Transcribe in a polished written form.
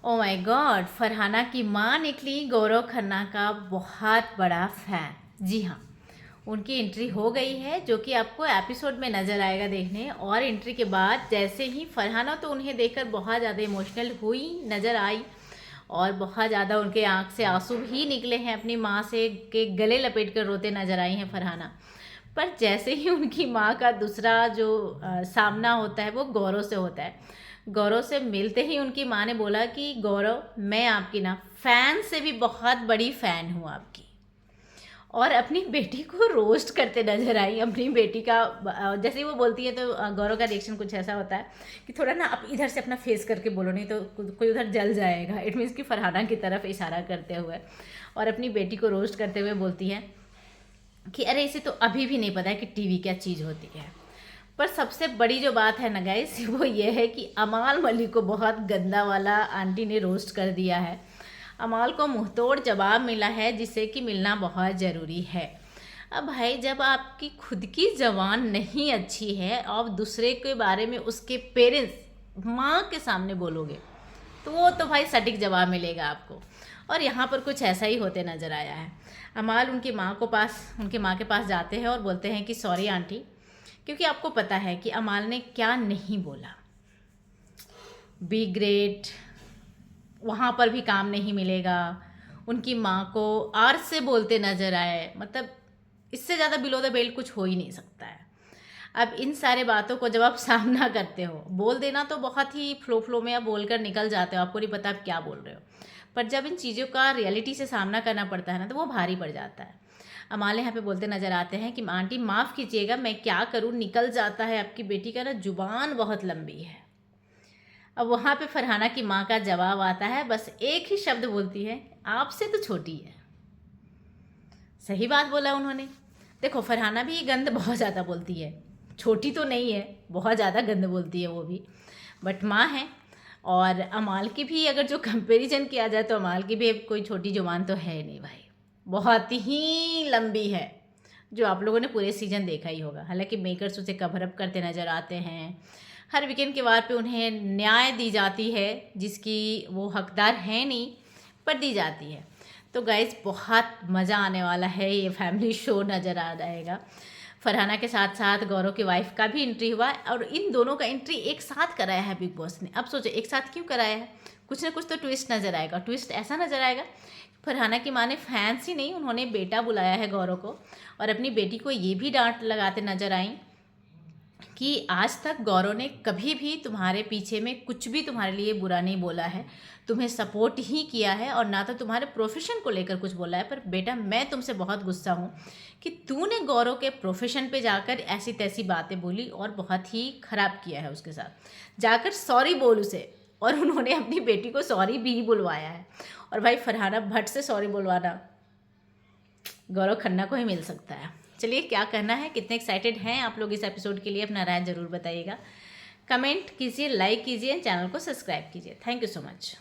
Oh my God, Farhana की माँ निकली गौरव खन्ना का बहुत बड़ा फैन। जी हाँ, उनकी एंट्री हो गई है जो कि आपको एपिसोड में नज़र आएगा देखने। और एंट्री के बाद जैसे ही फरहाना तो उन्हें देखकर बहुत ज़्यादा इमोशनल हुई नज़र आई और बहुत ज़्यादा उनके आँख से आंसू भी निकले हैं, अपनी माँ से के गले लपेट कर रोते नज़र आई हैं फरहाना। पर जैसे ही उनकी माँ का दूसरा जो सामना होता है वो गौरव से होता है। गौरव से मिलते ही उनकी माँ ने बोला कि गौरव, मैं आपकी ना फ़ैन से भी बहुत बड़ी फ़ैन हूँ आपकी। और अपनी बेटी को रोस्ट करते नजर आई। अपनी बेटी का जैसे ही वो बोलती है तो गौरव का रिएक्शन कुछ ऐसा होता है कि थोड़ा ना आप इधर से अपना फेस करके बोलो, नहीं तो कोई उधर जल जाएगा। इट मीन्स कि फरहाना की तरफ इशारा करते हुए और अपनी बेटी को रोस्ट करते हुए बोलती है कि अरे इसे तो अभी भी नहीं पता है कि टीवी क्या चीज़ होती है। पर सबसे बड़ी जो बात है ना गाइस, वो ये है कि अमाल मलिक को बहुत गंदा वाला आंटी ने रोस्ट कर दिया है। अमाल को मुंहतोड़ जवाब मिला है जिससे कि मिलना बहुत ज़रूरी है। अब भाई, जब आपकी खुद की ज़बान नहीं अच्छी है और दूसरे के बारे में उसके पेरेंट्स माँ के सामने बोलोगे तो वो तो भाई सटीक जवाब मिलेगा आपको। और यहाँ पर कुछ ऐसा ही होते नज़र आया है। अमाल उनकी माँ के पास जाते हैं और बोलते हैं कि सॉरी आंटी, क्योंकि आपको पता है कि अमाल ने क्या नहीं बोला। बी ग्रेट, वहाँ पर भी काम नहीं मिलेगा। उनकी माँ को आर से बोलते नज़र आए, मतलब इससे ज़्यादा बिलो द बेल्ट कुछ हो ही नहीं सकता है। अब इन सारे बातों को जब आप सामना करते हो, बोल देना तो बहुत ही फ्लो में आप बोल कर निकल जाते हो, आपको नहीं पता आप क्या बोल रहे हो। पर जब इन चीज़ों का रियलिटी से सामना करना पड़ता है ना, तो वो भारी पड़ जाता है। अमाल यहाँ पे बोलते नज़र आते हैं कि आंटी माफ़ कीजिएगा, मैं क्या करूँ, निकल जाता है। आपकी बेटी का ना जुबान बहुत लंबी है। अब वहाँ पे फरहाना की माँ का जवाब आता है, बस एक ही शब्द बोलती है, आपसे तो छोटी है। सही बात बोला उन्होंने। देखो, फरहाना भी गंद बहुत ज़्यादा बोलती है, छोटी तो नहीं है, बहुत ज़्यादा गंद बोलती है वो भी, बट माँ है। और अमाल की भी अगर जो कंपैरिजन किया जाए तो अमाल की भी कोई छोटी जुबान तो है नहीं भाई, बहुत ही लंबी है, जो आप लोगों ने पूरे सीजन देखा ही होगा। हालांकि मेकर्स उसे कवर अप करते नज़र आते हैं, हर वीकेंड के वार पे उन्हें न्याय दी जाती है जिसकी वो हकदार है नहीं, पर दी जाती है। तो गाइस, बहुत मज़ा आने वाला है, ये फैमिली शो नज़र आ जाएगा। फरहाना के साथ साथ गौरव की वाइफ का भी एंट्री हुआ और इन दोनों का एंट्री एक साथ कराया है बिग बॉस ने। अब सोचो एक साथ क्यों कराया है, कुछ ना कुछ तो ट्विस्ट नज़र आएगा। ट्विस्ट ऐसा नज़र आएगा, फरहाना की माँ ने फैंस ही नहीं, उन्होंने बेटा बुलाया है गौरव को, और अपनी बेटी को ये भी डांट लगाते नजर आई कि आज तक गौरव ने कभी भी तुम्हारे पीछे में कुछ भी तुम्हारे लिए बुरा नहीं बोला है, तुम्हें सपोर्ट ही किया है, और ना तो तुम्हारे प्रोफेशन को लेकर कुछ बोला है। पर बेटा, मैं तुमसे बहुत गुस्सा हूँ कि तूने गौरव के प्रोफेशन पे जाकर ऐसी तैसी बातें बोली और बहुत ही ख़राब किया है उसके साथ। जाकर सॉरी बोल उसे। और उन्होंने अपनी बेटी को सॉरी भी बुलवाया है। और भाई, फरहाना भट्ट से सॉरी बुलवाना गौरव खन्ना को ही मिल सकता है। चलिए, क्या कहना है, कितने एक्साइटेड हैं आप लोग इस एपिसोड के लिए, अपना राय ज़रूर बताइएगा। कमेंट कीजिए, लाइक कीजिए, चैनल को सब्सक्राइब कीजिए। Thank you so much.